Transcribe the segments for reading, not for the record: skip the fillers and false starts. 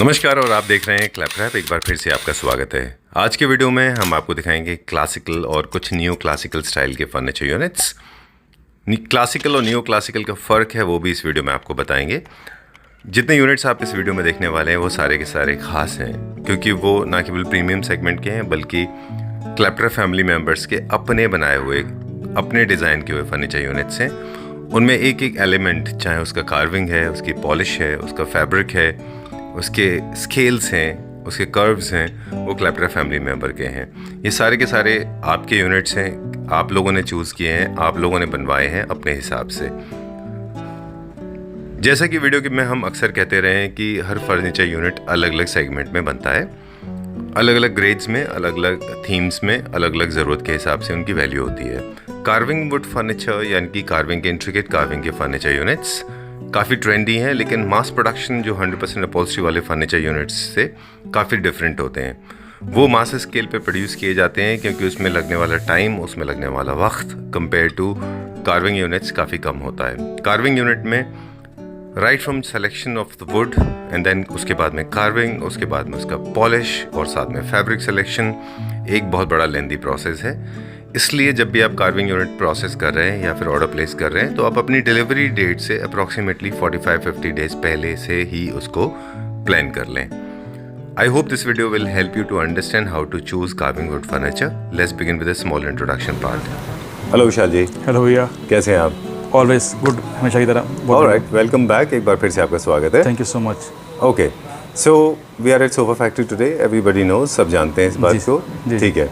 नमस्कार और आप देख रहे हैं क्लैपरैप। एक बार फिर से आपका स्वागत है। आज के वीडियो में हम आपको दिखाएंगे क्लासिकल और कुछ न्यू क्लासिकल स्टाइल के फर्नीचर यूनिट्स। क्लासिकल और न्यू क्लासिकल का फ़र्क है वो भी इस वीडियो में आपको बताएंगे। जितने यूनिट्स आप इस वीडियो में देखने वाले हैं वो सारे के सारे ख़ास हैं, क्योंकि वो ना केवल प्रीमियम सेगमेंट के हैं बल्कि क्लैपरैप फैमिली मेम्बर्स के अपने बनाए हुए, अपने डिज़ाइन के हुए फर्नीचर यूनिट्स हैं। उनमें एक एक एलिमेंट, चाहे उसका कार्विंग है, उसकी पॉलिश है, उसका फैब्रिक है, उसके स्केल्स हैं, उसके कर्व्स हैं, वो क्लैपरैप फैमिली मेम्बर के हैं। ये सारे के सारे आपके यूनिट्स हैं, आप लोगों ने चूज़ किए हैं, आप लोगों ने बनवाए हैं अपने हिसाब से। जैसा कि वीडियो में हम अक्सर कहते रहे हैं कि हर फर्नीचर यूनिट अलग अलग सेगमेंट में बनता है, अलग अलग ग्रेड्स में, अलग अलग थीम्स में, अलग अलग ज़रूरत के हिसाब से उनकी वैल्यू होती है। कार्विंग वुड फर्नीचर यानी कि कार्विंग के इंट्रिकेट कार्विंग के फर्नीचर यूनिट्स काफ़ी ट्रेंडी हैं, लेकिन मास प्रोडक्शन जो 100% अपॉल्स्ट्री वाले फर्नीचर यूनिट्स से काफ़ी डिफरेंट होते हैं। वो मास स्केल पे प्रोड्यूस किए जाते हैं क्योंकि उसमें लगने वाला टाइम, उसमें लगने वाला वक्त कंपेयर टू कार्विंग यूनिट्स काफ़ी कम होता है। कार्विंग यूनिट में right from selection of the wood and then उसके बाद में कार्विंग, उसके बाद में उसका पॉलिश और साथ में फैब्रिक सिलेक्शन एक बहुत बड़ा लेंदी प्रोसेस है। इसलिए जब भी आप कार्विंग यूनिट प्रोसेस कर रहे हैं या फिर ऑर्डर प्लेस कर रहे हैं तो आप अपनी डिलीवरी डेट से अप्रॉक्सीमेटली 45-50 डेज पहले से ही उसको प्लान कर लें। I hope this video will help you to understand how to choose carving wood furniture. Let's begin with a small introduction part. Hello Vishal ji. Hello भैया, कैसे हैं आप? ऑलवेज गुड, हमेशा की तरह। Alright, welcome back. एक बार फिर से आपका स्वागत है। Thank you so much. Okay, so we are eight sofa factory today. Everybody knows, सब जानते हैं इस बात को। ठीक है,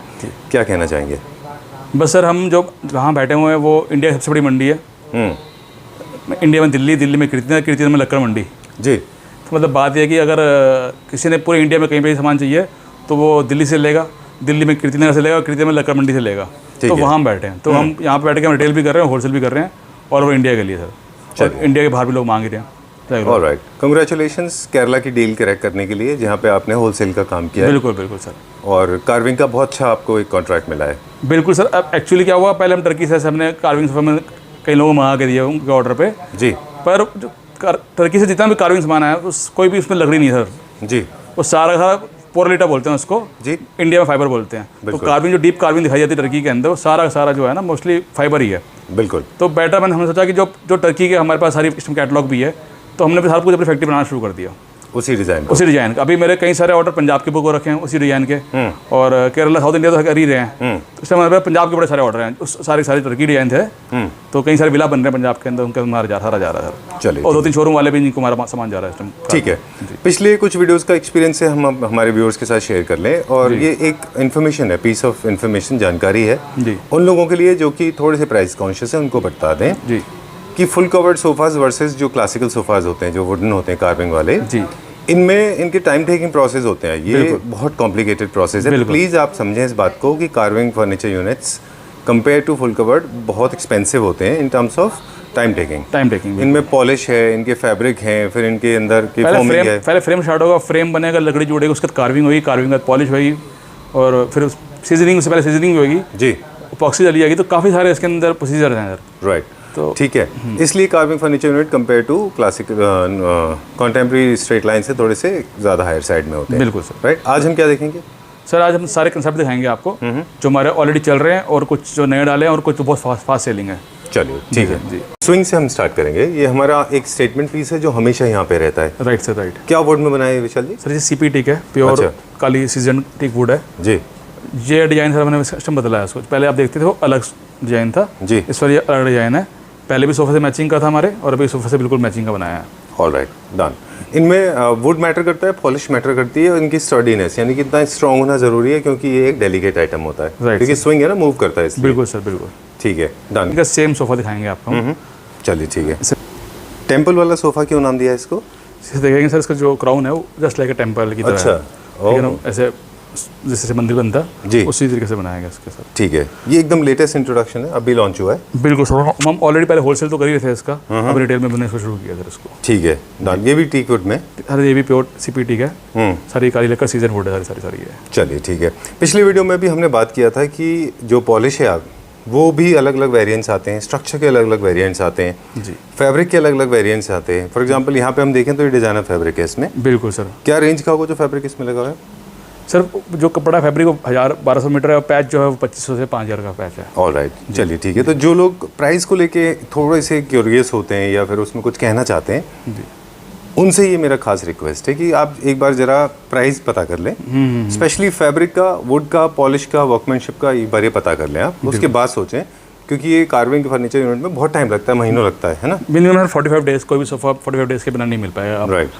क्या कहना चाहेंगे? बस सर, हम जो जहाँ बैठे हुए हैं वो इंडिया की सबसे बड़ी मंडी है। इंडिया में दिल्ली में कीर्ति में लक्कड़ मंडी जी। तो मतलब बात यह है कि अगर किसी ने पूरे इंडिया में कहीं पे सामान चाहिए तो वो दिल्ली से लेगा, दिल्ली में कीर्तिनगर से लेगा, कीर्ति में लक्कड़ मंडी से लेगा। तो वहाँ हम बैठे हैं, तो हम यहाँ पे बैठ के हम रिटेल भी कर रहे हैं, होलसेल भी कर रहे हैं, और वो इंडिया के लिए सर, और इंडिया के बाहर भी लोग मांग रहे हैं। ऑलराइट, कांग्रेचुलेशंस केरला की डील क्रैक करने के लिए, जहाँ पे आपने होलसेल का काम किया है। बिल्कुल बिल्कुल सर। और कार्विंग का बहुत अच्छा आपको एक कॉन्ट्रैक्ट मिला है। बिल्कुल सर। अब एक्चुअली क्या हुआ, पहले हम टर्की से हमने कार्विंग सोफा में कई लोगों को मंगा के दिया उनके ऑर्डर पे जी, पर टर्की से जितना भी कार्विंग सामान आया कोई भी उसमें लकड़ी नहीं सर जी। वो सारा पोरलिटा बोलते हैं उसको जी, इंडिया में फाइबर बोलते हैं। तो कार्विंग जो डीप कार्विंग दिखाई जाती है टर्की के अंदर, वो सारा जो है ना मोस्टली फाइबर ही है। बिल्कुल। तो बेटर हमने सोचा कि जो टर्की के हमारे पास सारी कैटलॉग भी है, तो हमने भी सारा कुछ अपनी फैक्ट्री बनाना शुरू कर दिया उसी डिज़ाइन का। अभी मेरे कई सारे ऑर्डर पंजाब के बुक हो रखे हैं उसी डिज़ाइन के, और केरला साउथ इंडिया तो कर ही रहे हैं। तो इसमें हमारे पंजाब के बड़े सारे ऑर्डर हैं, उस सारे टर्की डिज़ाइन थे। तो कई सारे विला बन रहे हैं पंजाब के अंदर, उनका हमारा सारा जा रहा है। चलिए, और 2-3 शोरूम वाले भी जिनको हमारा सामान जा रहा है। ठीक है, पिछले कुछ वीडियोज़ का एक्सपीरियंस से हम हमारे व्यूअर्स के साथ शेयर कर लें। और ये एक इन्फॉर्मेशन है, पीस ऑफ इन्फॉर्मेशन, जानकारी है उन लोगों के लिए जो कि थोड़े से प्राइस कॉन्शियस है, उनको बता दें जी कि फुल कवर्ड सोफाज वर्सेस जो क्लासिकल सोफाज होते हैं, जो वुडन होते हैं कार्विंग वाले जी, इनमें इनके टाइम टेकिंग प्रोसेस होते हैं। ये बहुत कॉम्प्लिकेटेड प्रोसेस है। प्लीज़ आप समझें इस बात को कि carving furniture units compared to full covered बहुत एक्सपेंसिव होते हैं in terms of time taking. इनमें पॉलिश है, इनके फैब्रिक हैं, फिर इनके अंदर की फोमिंग है। पहले फ्रेम स्टार्ट होगा, फ्रेम बनेगा, लकड़ी जुड़ेगी, उसके बाद कार्विंग होगी, कार्विंग के बाद पॉलिश होगी, और फिर सीजनिंग, उससे पहले सीजनिंग होगी जी, पॉक्सी डाली जाएगी। तो काफ़ी सारे इसके अंदर प्रोसीजर हैं सर। राइट, तो ठीक है। इसलिए carving furniture unit compared to classical contemporary straight line से थोड़े से ज़्यादा हायर साइड में होते हैं। बिल्कुल सर। राइट, आज हम क्या देखेंगे सर? आज हम सारे कंसेप्ट दिखाएंगे आपको जो हमारे ऑलरेडी चल रहे हैं, और कुछ जो नए डाले हैं, और कुछ तो बहुत फास्ट सेलिंग है। चलिए ठीक है जी। स्विंग से हम स्टार्ट करेंगे। ये हमारा एक स्टेटमेंट पीस है जो हमेशा यहाँ पे रहता है। Right sir, right. क्या वुड में बनाया है विशाल जी? सर ये CP टीक है, प्योर काली सीजन टीक वुड है जी। ये डिज़ाइन सर मैंने कस्टम बदला है उसको। पहले आप देखते थे वो अलग डिज़ाइन था जी, इस पर ये अलग डिज़ाइन है। पहले भी सोफे से मैचिंग का था हमारे, और अभी सोफे से बिल्कुल मैचिंग का बनाया है। Alright, done. इनमें वुड मैटर करता है, पॉलिश मैटर करती है, और इनकी स्टर्डीनेस यानी कि इतना स्ट्रॉन्ग होना जरूरी है, क्योंकि ये एक डेलिकेट आइटम होता है। क्योंकि स्विंग है ना, मूव करता है इसलिए। बिल्कुल सर, बिल्कुल। ठीक है, डन। इनका सेम सोफा दिखाएंगे आपको। चलिए ठीक है। टेम्पल वाला सोफा क्यों नाम दिया है इसको? देखेंगे सर, इसका जो क्राउन है वो जस्ट लाइक अ टेम्पल की तरह। अच्छा, ऐसे जैसे मंदिर बनता जी, उसी तरीके से बनाया गया इसके साथ। ठीक है, ये एकदम लेटेस्ट इंट्रोडक्शन है, अभी लॉन्च हुआ है। बिल्कुल सर, हम ऑलरेडी पहले होलसेल तो कर ही रहे थे इसका, अब रिटेल में बनने शुरू किया सर इसको। ठीक है, डन। ये भी टीक वुड में? अरे ये भी प्योर CP टीक है, सारी काली लकड़ सीजन वुड है सारी है। चलिए ठीक है। पिछली वीडियो में भी हमने बात किया था कि जो पॉलिश है वो भी अलग अलग वेरिएंट्स आते हैं, स्ट्रक्चर के अलग अलग वेरिएंट्स आते हैं जी, फैब्रिक के अलग अलग वेरिएंट्स आते हैं। फॉर एग्जांपल यहाँ पे हम देखें तो ये डिजाइनर फैब्रिक है इसमें। बिल्कुल सर। क्या रेंज का होगा जो फैब्रिक इसमें लगा हुआ है? सर जो कपड़ा फैब्रिक वो 1000-1200 मीटर है और पैच जो है वो 2500 से 5000 का पैच है। ऑल राइट, चलिए ठीक है। तो जो लोग प्राइस को लेके थोड़े से क्यूरियस होते हैं या फिर उसमें कुछ कहना चाहते हैं जी, उनसे ये मेरा खास रिक्वेस्ट है कि आप एक बार ज़रा प्राइस पता कर लें, स्पेशली फैब्रिक का, वुड का, पॉलिश का, वर्कमैनशिप का एक बार ये पता कर लें आप, उसके बाद सोचें, क्योंकि ये कार्विंग के फर्नीचर यूनिट में बहुत टाइम लगता है, महीनों लगता है ना। मिनिमम 45 डेज, कोई भी सोफा 45 डेज के बिना नहीं मिल पाएगा। राइट,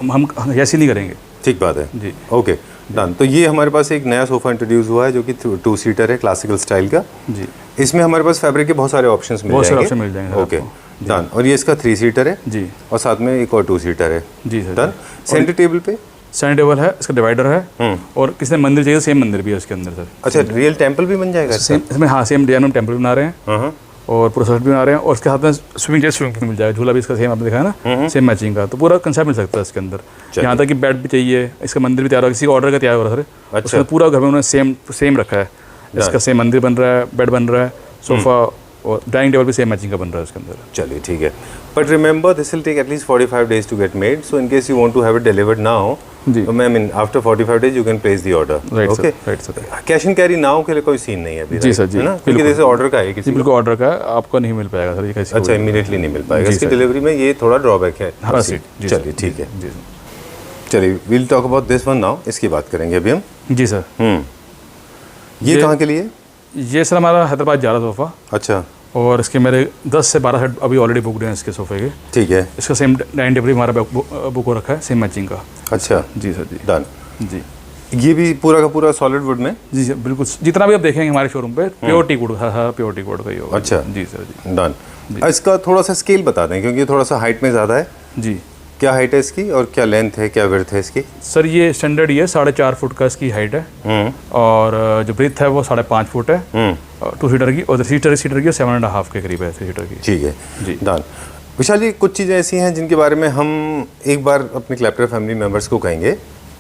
हम ऐसे नहीं करेंगे। ठीक बात है जी, ओके डन। तो ये हमारे पास एक नया सोफ़ा इंट्रोड्यूस हुआ है जो कि 2 सीटर है, क्लासिकल स्टाइल का। जी, इसमें हमारे पास फैब्रिक के बहुत सारे ऑप्शंस मिल जाएंगे। Okay done. और ये इसका 3 सीटर है जी, और साथ में एक और 2 सीटर है। जी सर। डन। सेंटर टेबल पे सेंटर टेबल है, इसका डिवाइडर है, और किसी ने मंदिर चाहिए सेम मंदिर भी है उसके अंदर सर। अच्छा, रियल टेम्पल भी बन जाएगा सेम इसमें? हाँ, सेम डिजाइन में टेम्पल बना रहे हैं और पूरा सेट भी बना रहे हैं, और उसके साथ में स्विमिंग चेयर स्विमिंग पूल मिल जाएगा, झूला भी इसका सेम आपने देखा है ना, सेम मैचिंग का। तो पूरा कंसेप्ट मिल सकता है इसके अंदर। यहाँ तक कि बेड भी चाहिए, इसका मंदिर भी तैयार हो, किसी ऑर्डर का तैयार हो रहा है सर। अच्छा, पूरा घर में उन्होंने सेम रखा है। इसका सेम मंदिर बन रहा है, बेड बन रहा है, सोफा और डाइनिंग टेबल भी सेम मैचिंग का बन रहा है उसके अंदर। चलिए ठीक है। But remember this will take at least 45 days to get made, so in case you want to have it delivered now, जी, I mean after 45 days you can place the order. Okay, right sir. Cash and carry now के लिए कोई scene नहीं है अभी, जी sir, जी, है ना, क्योंकि जैसे ऑर्डर का है किसी को। बिल्कुल ऑर्डर का है, आपको नहीं मिल पाएगा सर ये कैसे। अच्छा, इमीडिएटली नहीं मिल पाएगा, इसकी डिलीवरी में ये थोड़ा ड्रॉबैक है। हाँ, चलिए ठीक है। जी चलिए we'll talk about this one now, इसकी बात करेंगे अभी हम। जी सर। ये कहाँ के लिए? ये सर हमारा हैदराबाद जा रहा सोफ़ा, अच्छा, और इसके मेरे 10 से 12 सेट अभी ऑलरेडी बुकड हैं इसके सोफे के। ठीक है। इसका सेम डाइनिंग टेबल हमारा बुक हो रखा है, सेम मैचिंग का। अच्छा जी सर, जी डन। जी। ये भी पूरा का पूरा सॉलिड वुड में? जी सर, बिल्कुल। जितना भी आप देखेंगे हमारे शोरूम पे प्योर टीक वुड, हाँ प्योर टीक वुड का ही होगा। अच्छा जी सर, जी डन। इसका थोड़ा सा स्केल बता दें, क्योंकि ये थोड़ा सा हाइट में ज़्यादा है। जी। क्या हाइट है इसकी और क्या लेंथ है, क्या विड्थ है इसकी? सर ये स्टैंडर्ड ये 4.5 फुट का इसकी हाइट है, और जो ब्रेथ है वो 5.5 फुट है 2 सीटर की, और 3 सीटर की 7.5 के करीब है 3 सीटर की। ठीक है जी डन। विशाल जी, कुछ चीज़ें ऐसी हैं जिनके बारे में हम एक बार अपने क्लैप्टर फैमिली मेम्बर्स को कहेंगे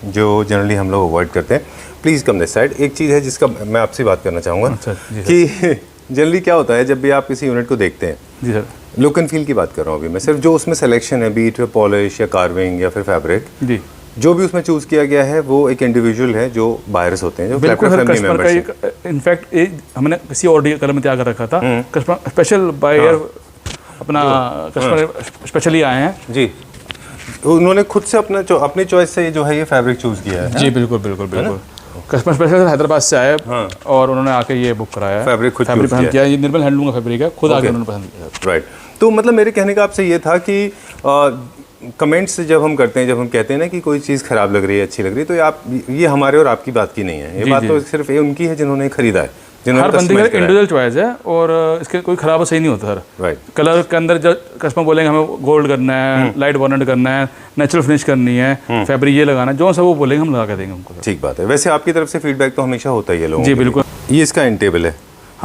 जो जनरली हम लोग अवॉइड करते हैं। Please come this side. एक चीज़ है जिसका मैं आपसे बात करना चाहूँगा। अच्छा, कि जनरली क्या होता है जब भी आप किसी यूनिट को देखते हैं, जी सर, लुक एंड फील की बात कर रहा हूँ अभी मैं, सिर्फ जो उसमें सिलेक्शन है, बीट पॉलिश या कार्विंग या फिर फैब्रिक, जी, जो भी उसमें चूज़ किया गया है वो एक इंडिविजुअल है जो बायर्स होते हैं, जो बिल्कुल क्लैप्टर सर। फैमिली कस्टमर का मेंबर्स एक इनफैक्ट हमने किसी और कलर में तैयार कर रखा था, कस्टमर स्पेशल बायर अपना कस्टमर स्पेशली आए हैं जी, उन्होंने खुद से अपनी चॉइस से जो है ये फैब्रिक चूज़ किया है। जी बिल्कुल बिल्कुल बिल्कुल। कस्टमर स्पेशल हैदराबाद से आए और उन्होंने आके ये बुक कराया है, फैब्रिक खुद पसंद किया। ये निर्मल हैंडलूम का फैब्रिक है, खुद आके उन्होंने पसंद किया। राइट। तो मतलब मेरे कहने का आपसे ये था कि कमेंट्स जब हम करते हैं, जब हम कहते हैं ना कि कोई चीज़ ख़राब लग रही है, अच्छी लग रही है, तो ये हमारे और आपकी बात की नहीं है, ये बात तो सिर्फ ये उनकी है जिन्होंने खरीदा है, हर बंदे का इंडिविजुअल चॉइस है, और इसके कोई खराब सही नहीं होता सर। राइट। कलर के अंदर जब कस्टमर बोलेंगे हमें गोल्ड करना है, लाइट बॉर्नर करना है, नेचुरल फिनिश करनी है, फैब्रिक ये लगाना है, जो सब वो बोलेंगे हम लगा के देंगे उनको। ठीक बात है। वैसे आपकी तरफ से फीडबैक तो हमेशा होता ही है लोगों। जी बिल्कुल। ये इसका एंड टेबल है,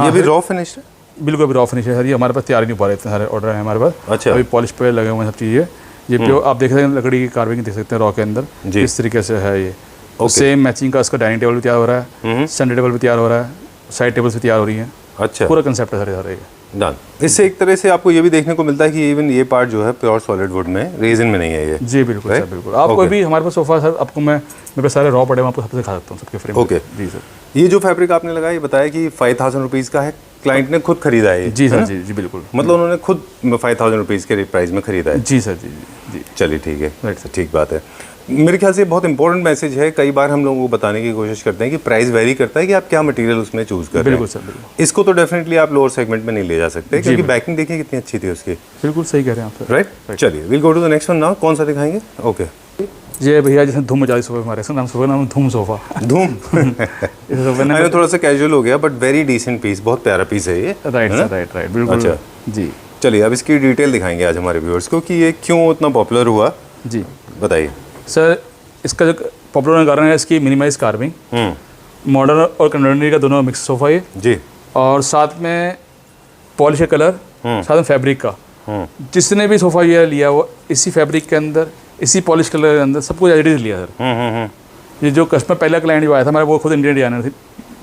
ये भी रॉ फिनिश है? बिल्कुल अभी रॉ फिनिश है सर, ये हमारे पास तैयार नहीं पा रहे इतने सारे ऑर्डर है हमारे पास। अच्छा। अभी पॉलिश पे लगे हुए हैं सब चीज़ें। ये प्योर आप देख सकते हैं, लकड़ी की कार्विंग देख सकते हैं रॉ के अंदर किस तरीके से है ये। सेम मैचिंग का इसका डाइनिंग टेबल भी तैयार हो रहा है, सेंटर टेबल भी तैयार हो रहा है, साइड टेबल से तैयार हो रही है। अच्छा, पूरा कंसेप्ट है सर ये। डन। इससे एक तरह से आपको ये भी देखने को मिलता है कि इवन ये पार्ट जो है प्योर सॉलिड वुड में, रेजिन में नहीं है ये। जी बिल्कुल सर, बिल्कुल। आप कोई भी हमारे पास सोफा सर, आपको मैं मेरे पास सारे रॉ पड़े, मैं आपको सबसे दिखा सकता हूँ सबके फ्रेम। ओके जी सर। ये जो फैब्रिक आपने लगाया, ये बताया कि 5000 रुपीज़ का है, क्लाइंट ने खुद खरीदा है ये? जी सर, जी जी बिल्कुल। मतलब उन्होंने खुद 5000 रुपीज़ के प्राइस में खरीदा है? जी सर, जी जी। चलिए ठीक है, राइट सर, ठीक बात है। मेरे ख्याल से बहुत इंपॉर्टेंट मैसेज है। कई बार हम लोगों को बताने की कोशिश करते हैं कि प्राइस वेरी करता है कि आप क्या मटेरियल उसमें चूज कर रहे हैं। बिल्कुल सर, बिल्कुल। इसको तो डेफिनेटली आप लोअर सेगमेंट में नहीं ले जा सकते, क्योंकि बैकिंग देखिए कितनी अच्छी थी उसकी। बिल्कुल सही कह रहे हैं आप सर। राइट। चलिए will go to the next one now. कौन सा दिखाएंगे? ओके। ये भैया जैसे धूम मचा दी सोफे हमारे, इसका नाम सोफे नाम धूम सोफा। धूम। मैंने थोड़ा सा कैजुअल हो गया, बट वेरी डिसेंट पीस, बहुत प्यारा पीस है ये। राइट सर, राइट राइट बिल्कुल। अच्छा जी। चलिए अब इसकी डिटेल दिखाएंगे आज हमारे व्यूअर्स को कि ये क्यों उतना पॉपुलर हुआ। जी बताइए सर। इसका जो पॉपुलर होने का कारण है इसकी मिनिमाइज कार्विंग, मॉडर्न और कंटेम्परेरी का दोनों मिक्स सोफा ये जी, और साथ में पॉलिश कलर, साथ में फैब्रिक का। जिसने भी सोफा ये लिया वो इसी फैब्रिक के अंदर, इसी पॉलिश कलर के अंदर सब कुछ एडिट लिया सर। ये जो कस्टमर पहला क्लाइंट जो आया था हमारा, वो खुद इंडियन डिजाइनर थी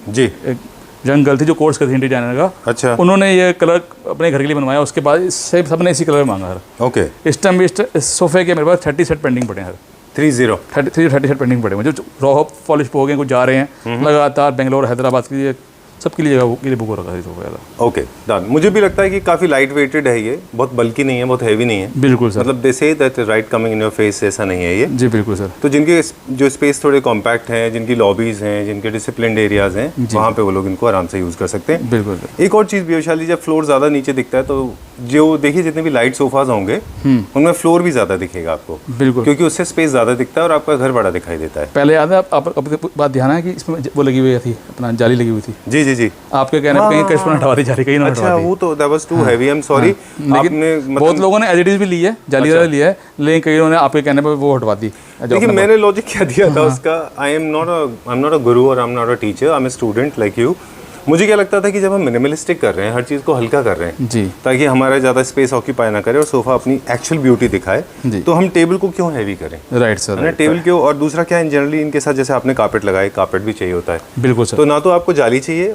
जी, यंग गर्ल थी जो कोर्स करती थी इंटीरियर डिजाइनर का। अच्छा। उन्होंने ये कलर अपने घर के लिए बनवाया, उसके बाद इससे सबने इसी कलर मांगा सर। ओके। इस टाइम भी इस सोफे के मेरे पास 30 सेट पेंडिंग पड़े हैं सर। 30 सेट पेंडिंग पड़े हैं जो रॉ पॉलिश हो गए, कुछ जा रहे हैं लगातार बेंगलोर हैदराबाद के लिए सबके लिए जगह के लिए बुक हो रखा है सोफा। Okay done. मुझे भी लगता है कि काफ़ी लाइट वेटेड है, ये बहुत बल्कि नहीं है, बहुत हैवी नहीं है। बिल्कुल सर। मतलब they say that right coming in your face, ऐसा नहीं है ये। जी बिल्कुल सर। तो जिनके जो स्पेस थोड़े कॉम्पैक्ट हैं, जिनकी लॉबीज़ हैं, जिनके डिसिप्लिन्ड एरियाज़ हैं, वहाँ पे वो लोग इनको आराम से यूज़ कर सकते हैं। बिल्कुल सर। एक और चीज़ भी वैशाली, जब फ्लोर ज़्यादा नीचे दिखता है तो जो देखिए जितने भी लाइट सोफाज होंगे उनमें फ्लोर भी ज़्यादा दिखेगा आपको। बिल्कुल। क्योंकि उससे स्पेस ज़्यादा दिखता है और आपका घर बड़ा दिखाई देता है। पहले याद है आप बात ध्यान है कि इसमें वो लगी हुई थी, अपना जाली लगी हुई थी। जी जी जी। आपके कहने पे कहीं कस्टमर हटवा दी जा रही, कहीं ना अच्छा, वो तो that was too heavy, I am sorry. लेकिन बहुत लोगों ने एज इट इज भी ली है, जाली वाला लिया है, लेकिन कई ने आपके कहने पे वो हटवा दी। देखिए मैंने लॉजिक क्या दिया था उसका, आई एम नॉट अ गुरु और I am not a teacher, I am a student like you. मुझे क्या लगता था कि जब हम मिनिमलिस्टिक कर रहे हैं, हर चीज़ को हल्का कर रहे हैं जी, ताकि हमारा ज़्यादा स्पेस ऑक्यूपाई ना करे और सोफा अपनी एक्चुअल ब्यूटी दिखाए, तो हम टेबल को क्यों हैवी करें। Right sir. ना टेबल क्यों। और दूसरा क्या है, जनरली इनके साथ जैसे आपने कारपेट लगाए, कारपेट भी चाहिए होता है। बिल्कुल सर। तो ना तो आपको जाली चाहिए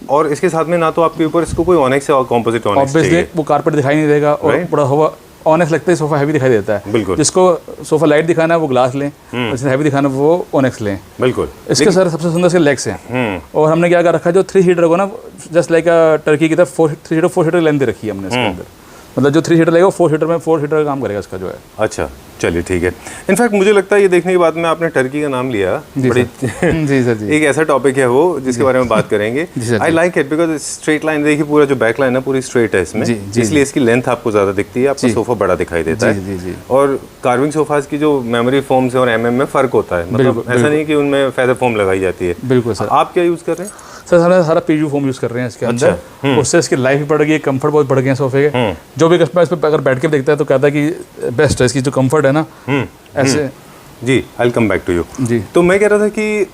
और इसके साथ में ना तो आपके ऊपर इसको कोई ऑनेक्स या कॉम्पोजिट ऑनेक्स चाहिए। वो कारपेट दिखाई नहीं देगा और बड़ा हुआ ऑनेक्स लगता है, सोफा हैवी दिखाई देता है। बिल्कुल। जिसको सोफा लाइट दिखाना है वो ग्लास लें, जिसको हैवी दिखाना है वो ऑनेक्स लें। बिल्कुल। इसके सर सबसे सुंदर इसके लेग्स हैं और हमने क्या कर रखा है, जो 3 सीटर को ना जस्ट लाइक टर्की की तरफ 4 सीटर लेंथ दे रखी है हमने इसके अंदर। मतलब जो 3 सीटर लगेगा 4 सीटर में 4 सीटर का काम करेगा इसका जो है। अच्छा चलिए ठीक है। इनफैक्ट मुझे लगता है ये देखने के बाद में आपने टर्की का नाम लिया, बड़ी जी सर जी। एक ऐसा टॉपिक है वो जिसके बारे में बात करेंगे। I like it because straight line, देखिए पूरा जो बैक लाइन है पूरी स्ट्रेट है इसमें, इसलिए इसकी लेंथ आपको ज़्यादा दिखती है, आपका सोफा बड़ा दिखाई देता है। और कार्विंग सोफाज की जो मेमोरी फोम्स है और एमएम में फ़र्क होता है, मतलब ऐसा नहीं कि उनमें फेदर फोम लगाई जाती है। बिल्कुल सर। आप क्या यूज़ कर रहे हैं सर? हमें सारा पीयू फोम यूज़ कर रहे हैं इसके अंदर। उससे इसकी लाइफ भी बढ़ गई है, कंफर्ट बहुत बढ़ गया है सोफे के। जो भी कस्टमर इस पर अगर बैठ के देखता है तो कहता है कि बेस्ट है, इसकी जो कंफर्ट है ना ऐसे। जी I will come back to you. जी। तो मैं कह रहा था कि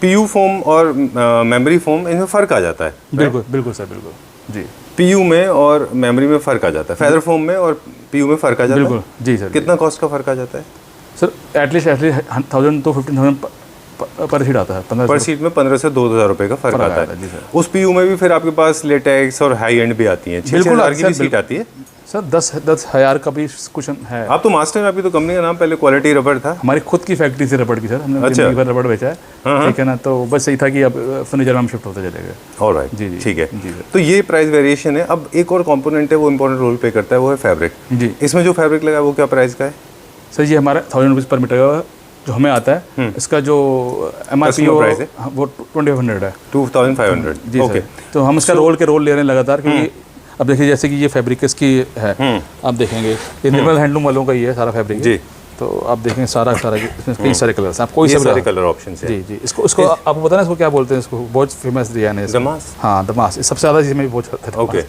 पीयू फोम और मेमोरी फोम, इनमें फ़र्क आ जाता है। बिल्कुल बिल्कुल सर, बिल्कुल जी। पीयू में और मेमोरी में फ़र्क आ जाता है, फेदर फोम में और पीयू में फ़र्क आ जाता है। बिल्कुल जी सर। कितना कॉस्ट का फ़र्क आ जाता है सर? एटलीस्ट 1000 तो 15,000 पर सीट आता है। पर सीट में 15 से 2,000 रुपए का फ़र्क आता है। उस पीयू में भी फिर आपके पास लेटेक्स और हाई एंड भी आती हैं। 6,000 की भी सीट आती है सर। 10,000 का भी कुछ है। आप तो मास्टर हैं, आपकी तो कंपनी का नाम पहले क्वालिटी रबड़ था। हमारी खुद की फैक्ट्री से रबड़ की सर, हमने अच्छा रबड़ बेचा है, ठीक है ना। तो बस सही था कि अब फर्नीचर में हम शिफ्ट होते चले गए। ऑलराइट जी जी ठीक है। तो ये प्राइस वेरिएशन है। अब एक और कंपोनेंट है वो इंपॉर्टेंट रोल प्ले करता है, वो है फैब्रिक। जी। इसमें जो फैब्रिक लगा है वो क्या प्राइस का है सर? ये हमारा 1000 रुपीज़ पर मीटर का जो हमें आता है। इसका जो MRP प्राइस है वो 2500 है। 2500 जी ओके। तो हम इसका रोल ले रहे हैं लगातार, क्योंकि अब देखिए जैसे कि ये फैब्रिक इसकी है, आप देखेंगे ये निर्मल हैंडलूम वालों का ही है सारा फैब्रिक जी। तो आप देखेंगे सारा इसमें कई सारे कलर्स हैं, आप कोई सारे कलर ऑप्शंस हैं। जी जी। इसको आपको पता है इसको क्या बोलते हैं? इसको बहुत फेमस डिजाइन है दमास। हाँ दमास सबसे ज़्यादा इसमें बहुत। ओके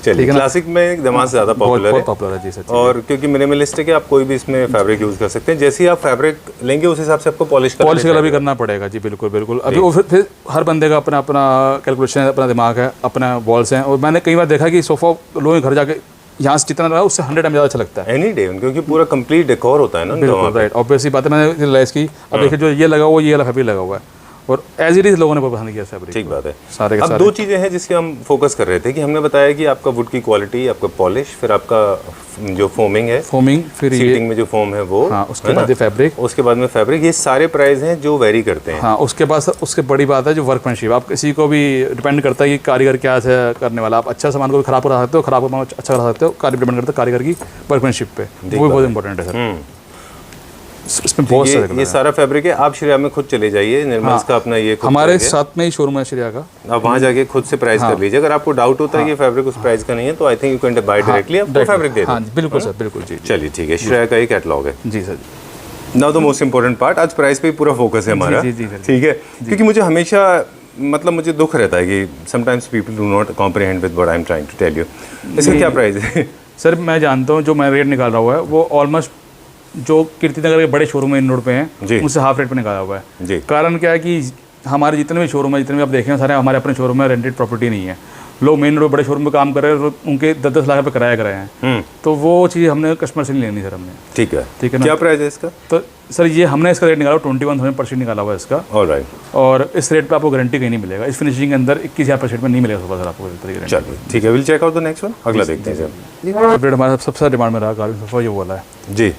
चलिए, क्लासिक में दमास ज़्यादा पॉपुलर है। पॉपुलर है जी सर। और क्योंकि मिनिमलिस्टिक है, आप कोई भी इसमें फैब्रिक यूज़ कर सकते हैं। जैसे ही आप फैब्रिक लेंगे उस हिसाब से आपको पॉलिश कलर भी करना पड़ेगा जी। बिल्कुल बिल्कुल। अभी वो फिर हर बंदे का अपना अपना कैलकुलेशन है, अपना दिमाग है, अपना वॉल्स हैं। और मैंने कई बार देखा कि सोफा लोगों के घर जाके यहाँ से जितना रहा उससे 100 टाइम ज़्यादा अच्छा लगता है। एनी डे, क्योंकि पूरा कंप्लीट डेकोर होता है ना। बिल्कुल राइट, ऑब्वियसली बात है। मैंने रियलाइज़ की, अब देखिए जो ये लगा हुआ ये फैब्रिक लगा हुआ है और एज इट इज लोगों ने पसंद किया फैब्रिक। ठीक बात है। सारे अब 2 चीज़ें हैं जिसके हम फोकस कर रहे थे कि हमने बताया कि आपका वुड की क्वालिटी, आपका पॉलिश, फिर आपका जो फोमिंग है, फिर सीटिंग में जो फोम है वो, हाँ, उसके बाद फैब्रिक, उसके बाद में फैब्रिक। ये सारे प्राइस हैं जो वेरी करते हैं। हाँ, उसके बाद उसके बड़ी बात है जो वर्कमैनशिप। आप किसी को भी डिपेंड करता है कि कारीगर क्या है करने वाला। आप अच्छा सामान को खराब करा सकते हो, खराब सामान अच्छा करा सकते हो। कारीगर डिपेंड करता है कारीगर की वर्कमैनशिप पे, वो भी बहुत इंपॉर्टेंट है सर। इसमें बहुत सारे ये सारा फैब्रिक है। आप श्रेया में खुद चले जाइए, निर्मल्स का अपना ये हमारे साथ में ही शोरूम है श्रेया का, आप वहाँ जाके खुद से प्राइस कर लीजिए। अगर आपको डाउट होता है कि फैब्रिक उस प्राइस का नहीं है तो I think you can buy directly, आपको फैब्रिक दे दें। बिल्कुल सर, बिल्कुल जी। चलिए ठीक है, श्रेया का ही कैटलॉग है जी sir. Now the most important part, आज प्राइस पे पूरा फोकस है हमारा, ठीक है। क्योंकि मुझे हमेशा मतलब मुझे दुख रहता है कि sometimes people do not comprehend with what I am trying to tell you. इसका क्या प्राइस है सर? मैं जानता हूँ जो मैं रेट निकाल रहा हुआ है वो ऑलमोस्ट जो कीर्ति नगर के बड़े शोरूम इन रोड पे हैं उनसे हाफ रेट पे निकाला हुआ है। कारण क्या है कि हमारे जितने भी शोरूम है, जितने भी आप देखें सारे हमारे अपने शोरूम में रेंटेड प्रॉपर्टी नहीं है। लोग मेन रोड बड़े शोरूम में काम कर रहे हैं, उनके 10-10 लाख रुपये किराया कराए हैं, तो वो चीज़ हमने कस्टमर से नहीं लेनी सर हमने। ठीक है ना। क्या प्राइस है इसका? तो सर ये हमने इसका रेट निकाला 21,000 निकाला हुआ है इसका। ऑलराइट। और इस रेट पे आपको गारंटी कहीं नहीं मिलेगा, इस फिनिशिंग के अंदर 21,000 में नहीं मिलेगा सोफा सर आपको। चलिए ठीक है, will check out the next one. अगला देखते हैं सर। रेट हमारा सबसे डिमांड में रहा कार्विंग सोफा, ये वाला है जी।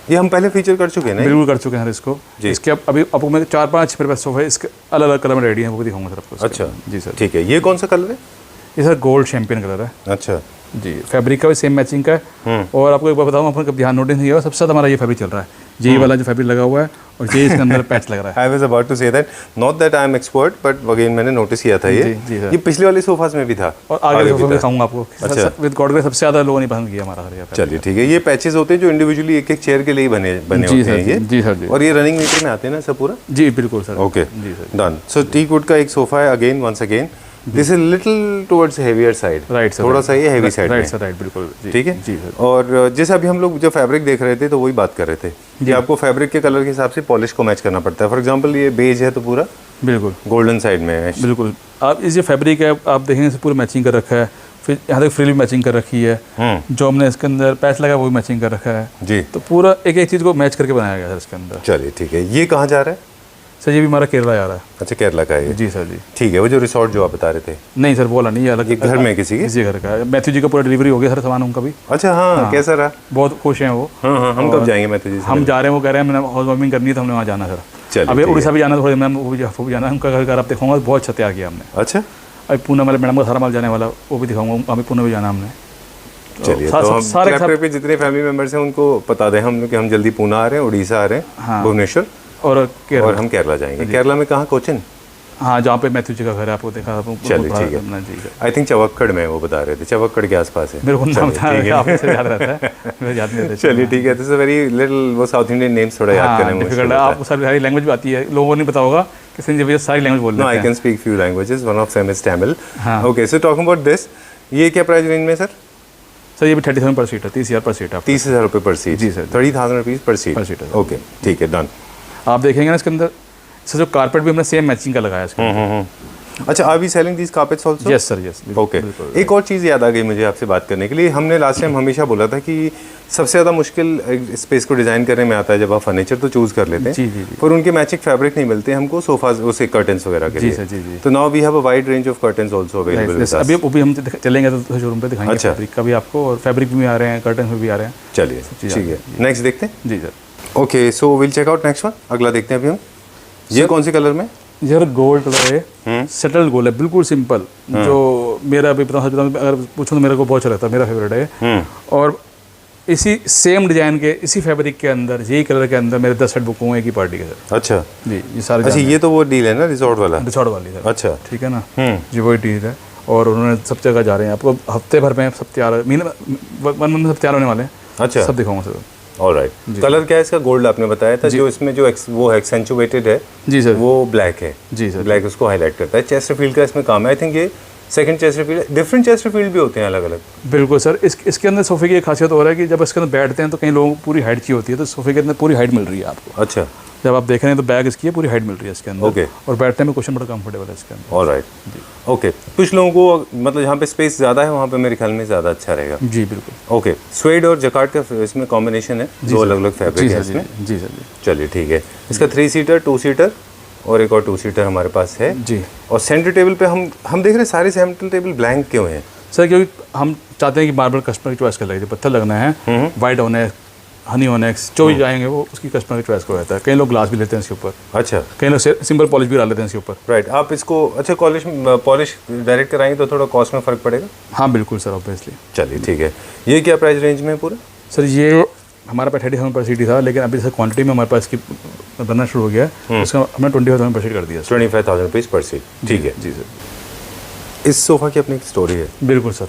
ये हम पहले फीचर कर चुके हैं ना? बिल्कुल कर चुके हैं सर इसको। इसके अभी आपको मैं 4-5 मेरे पास सोफा है, इसके अलग अलग कलर में रेडी हैं, वो भी दिखाऊंगा सर आपको। अच्छा जी सर। ठीक है, ये कौन सा कलर है? ये सर गोल्ड चैंपियन कलर है। अच्छा जी, फैब्रिक का भी सेम मैचिंग का है। और आपको एक बार बताऊँ, आपको ध्यान नोटिस नहीं हुआ, सबसे ज़्यादा हमारा ये फैब्रिक चल रहा है, ये वाला जो फैब्रिक लगा हुआ है, और ये इसके अंदर पैच लग रहा है। I was about to say that, not that I am expert, but again मैंने नोटिस किया था ये। ये पिछले वाले सोफास में भी था और आगे सोफा भी दिखाऊंगा आपको। अच्छा, विद गॉड ग्रेस सबसे ज़्यादा लोगों ने पसंद किया हमारा सर। चलिए ठीक है, ये पैचेस होते हैं जो इंडिविजुअली एक एक चेयर के लिए बने होते हैं ये। जी सर जी। और ये रनिंग मीटर में आते हैं ना सब पूरा? जी बिल्कुल सर। ओके जी sir, done. So teak wood का एक सोफा है, again once again this is little towards heavier side, right sir, थोड़ा सा ये heavy side right sir, right बिल्कुल। ठीक है जी सर। और जैसे अभी हम लोग जो फैब्रिक देख रहे थे तो वही बात कर रहे थे कि आपको फैब्रिक के कलर के हिसाब से पॉलिश को मैच करना पड़ता है। फॉर एग्जांपल ये बेज है तो पूरा बिल्कुल गोल्डन साइड में है। बिल्कुल, आप इस जो फैब्रिक है आप देखेंगे पूरा मैचिंग कर रखा है, फिर यहाँ तक फ्रिल भी मैचिंग कर रखी है, जो हमने इसके अंदर पैच लगा वो भी मैचिंग कर रखा है जी। तो पूरा एक एक चीज़ को मैच करके बनाया गया है इसके अंदर। चलिए ठीक है, ये कहाँ जा रहा है सर? ये भी हमारा केरला जा रहा है। अच्छा केरला का है? जी सर जी। ठीक है, वो जो रिसोर्ट जो आप बता रहे थे? नहीं सर, बोला नहीं, ये अलग घर में किसी घर का है। मैथ्यू जी का पूरा डिलीवरी हो गया सर, सामान उनका भी। अच्छा हाँ, कैसा रहा? बहुत खुश हैं वो। हाँ, हम कब जाएंगे मैथ्यू जी से? हम जा रहे हैं, वो कह रहे हैं मैंने हाउस वार्मिंग करनी है तो हमने वहाँ जाना सर। अभी उड़ीसा भी जाना, थोड़ी मैम वो भी जाना है, उनका घर आप दिखाऊंगा, बहुत अच्छा तैयार किया हमने। अच्छा, अभी पूना वाले मैडम का सारा माल जाने वाला, वो भी दिखाऊंगा, अभी पूना भी जाना हमने। चलिए तो हम सारे पे जितने फैमिली मेंबर्स हैं उनको बता दें हम कि हम जल्दी पूना आ रहे हैं, उड़ीसा आ रहे हैं, भुवनेश्वर और हम केरला जाएंगे। केरला में कहाँ? कोचिन? हाँ, जहाँ पे मैथ्यू जी का घर है, आपको देखा। चलिए ठीक है, आई थिंक चवक्कड़ में वो बता रहे थे, चवक्कड़ के आसपास है। मेरे को नाम याद रहता है। चलिए ठीक है, तो वेरी लिटिल वो साउथ इंडियन नेम्स थोड़ा याद करने में डिफिकल्ट है। आपको सारी लैंग्वेज भी आती है, लोगों को नहीं पता होगा कि संजय सारी लैंग्वेज बोल रहे हैं। I can speak few languages, one of them is Tamil. Okay, so talking about this, ये क्या प्राइस रेंज में सर? सर ये भी 30,000 पर सीट है, 30,000 पर सीट है। 30,000 रुपये पर सीट? जी सर। 30,000 रुपीज़ पर सीट। ओके ठीक है, डन। आप देखेंगे ना इसके अंदर सर, जो कारपेट भी हमने सेम मैचिंग का लगाया है। अच्छा, are we selling these carpets also? Yes sir, yes. Okay, एक और चीज़ याद आ गई मुझे आपसे बात करने के लिए। हमने लास्ट टाइम हमेशा बोला था कि सबसे ज़्यादा मुश्किल स्पेस को डिज़ाइन करने में आता है जब आप फर्नीचर तो चूज़ कर लेते हैं, जी जी जी, पर उनके मैचिंग फैब्रिक नहीं मिलते हमको सोफाज, उसे कर्टन्स वगैरह के लिए। जी सर जी जी। तो now we have a wide range of curtains also available. अभी वो भी हम चलेंगे तो शोरूम पे दिखाएंगे फैब्रिक का भी आपको, और फैब्रिक भी आ रहे हैं, कर्टन में भी आ रहे हैं। चलिए ठीक है, नेक्स्ट देखते हैं। जी sir. Okay, so will check out next one. अगला देखते हैं अभी हम। ये कौन से कलर में? ये गोल्ड कलर है, सेटल्ड गोल्ड है, बिल्कुल सिंपल। जो मेरा भी अगर पूछूं तो मेरे को बहुत अच्छा लगता है, मेरा फेवरेट है। और इसी सेम डिजाइन के, इसी फैब्रिक के अंदर, यही कलर के अंदर मेरे 10 सेट बुक हुए एक ही पार्टी के सर। अच्छा जी, ये सारे। अच्छा, ये तो वो डील है ना रिसोर्ट वाला? रिसोर्ट वाली सर। अच्छा ठीक है ना, जी वही डील है। और उन्होंने सब जगह जा रहे हैं, आपको हफ्ते भर में सब तैयार, महीने 1 मंथ में सब तैयार होने वाले हैं। अच्छा, सब दिखाऊंगा सर। ऑलराइट। कलर क्या है इसका? गोल्ड आपने बताया था, जो इसमें जो वो एक्सेंचुएटेड है जी सर, वो ब्लैक है। जी सर, ब्लैक उसको हाईलाइट करता है। चेस्टरफील्ड का इसमें काम है, आई थिंक ये सेकंड चेस्टरफील्ड। डिफरेंट चेस्टरफील्ड भी होते हैं अलग अलग? बिल्कुल सर। इसके अंदर सोफे की एक खासियत हो रहा है कि जब इसके अंदर बैठते हैं तो कई लोगों को पूरी हाइट चाहिए होती है, तो सोफे के अंदर पूरी हाइट मिल रही है आपको। अच्छा, जब आप देख रहे हैं तो बैग इसकी है, पूरी हाइट मिल रही है इसके अंदर। ओके। और बैठने में क्वेश्चन बड़ा कंफर्टेबल है इसके अंदर। Alright, okay. कुछ लोगों को मतलब जहाँ पे स्पेस ज़्यादा है वहाँ पे मेरे ख्याल में ज़्यादा अच्छा रहेगा। जी बिल्कुल। ओके, स्वेड और जकार्ड का इसमें कॉम्बिनेशन है, दो अलग अलग फैब्रिक है इसमें। जी सर जी। चलिए ठीक है, इसका 3 सीटर, 2 सीटर और एक और 2 सीटर हमारे पास है जी। और सेंटर टेबल पे हम देख रहे हैं सारे सेंटर टेबल ब्लैंक क्यों हैं सर? क्योंकि हम चाहते हैं कि बार बार कस्टमर की चॉइस कर लगे, पत्थर लगना है, वाइट होने, हनी ऑनेक्स, जो भी जाएंगे वो उसकी कस्टमर की चॉइस को रहता है। कई लोग ग्लास भी लेते हैं इसके ऊपर। अच्छा, कई लोग सिंपल पॉलिश भी डाल लेते हैं इसके ऊपर। राइट, आप इसको अच्छा पॉलिश डायरेक्ट कराएंगे तो थोड़ा कॉस्ट में फ़र्क पड़ेगा? हाँ बिल्कुल सर, ऑब्वियसली। चलिए ठीक है, ये क्या प्राइस रेंज में है पूरा? सर ये हमारा पास 30,000 पर सीट था, लेकिन अभी सर क्वांटिटी में हमारे पास इसकी बनना शुरू हो गया, उसका हमने 25,000 पर सीट कर दिया। 25,000 रुपीज़ पर सीट, ठीक है। जी सर। इस सोफ़ा की अपनी स्टोरी है? बिल्कुल सर,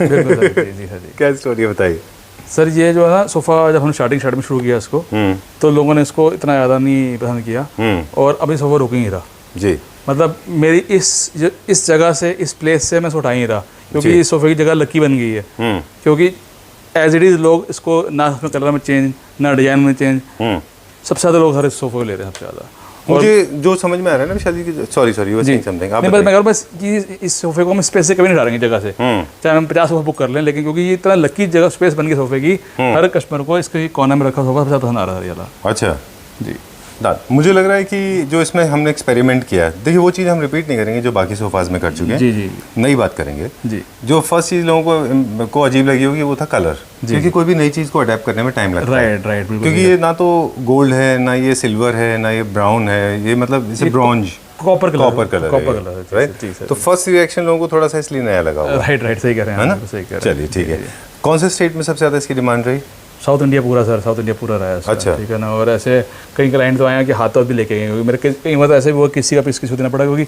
बिल्कुल सर। जी सर जी। क्या स्टोरी है बताइए सर? ये जो है ना सोफ़ा, जब हमने स्टार्टिंग में शुरू किया इसको, तो लोगों ने इसको इतना ज़्यादा नहीं पसंद किया, और अभी सोफ़ा रुक ही नहीं रहा जी। मतलब मेरी इस जगह से, इस प्लेस से मैं उठा ही नहीं रहा, क्योंकि इस सोफ़े की जगह लकी बन गई है। क्योंकि एज इट इज़ लोग इसको ना उसमें कलर में चेंज, ना डिज़ाइन में चेंज, सबसे ज़्यादा लोग हर इस सोफ़े को ले रहे हैं सबसे ज़्यादा। मुझे जो समझ में आ रहा है ना विशाल जी की, sorry you were saying something, आप नहीं, बस मैं कह रहा हूँ बस कि इस सोफे को हम स्पेस से कभी नहीं हटाएंगे जगह से, चाहे हम 50 सोफा बुक कर लें, लेकिन क्योंकि ये इतना लकी जगह स्पेस बन गई सोफे की, हर कस्टमर को इसके कॉर्नर में रखा सोफा सबसे पसंद आ रहा है ये वाला। अच्छा जी, मुझे लग रहा है कि जो इसमें हमने एक्सपेरिमेंट किया है, देखिए वो चीज़ हम रिपीट नहीं करेंगे जो बाकी सोफाज में कर चुके हैं। जी, नई बात करेंगे। जी, जो फर्स्ट चीज़ लोगों को अजीब लगी होगी वो था कलर, क्योंकि कोई भी नई चीज़ को अडेप्ट करने में टाइम लगता है। राइट, क्योंकि ये ना तो गोल्ड है, ना ये सिल्वर है, ना ये ब्राउन है, ये मतलब इसे ब्रॉन्ज कॉपर कलर राइट। तो फर्स्ट रिएक्शन लोगों को थोड़ा सा इसलिए नया लगा हुआ। राइट, सही कह रहे हैं, है ना? सही कह रहे हैं। चलिए ठीक है। कौन से स्टेट में सबसे ज़्यादा इसकी डिमांड रही? साउथ इंडिया पूरा सर, साउथ इंडिया पूरा रहा है सर। अच्छा, ठीक है ना। और ऐसे कई क्लाइंट तो आए हैं कि हाथों भी लेके गए, क्योंकि मेरे कई बार ऐसे वो किसी का पीस किसी को देना पड़ा, क्योंकि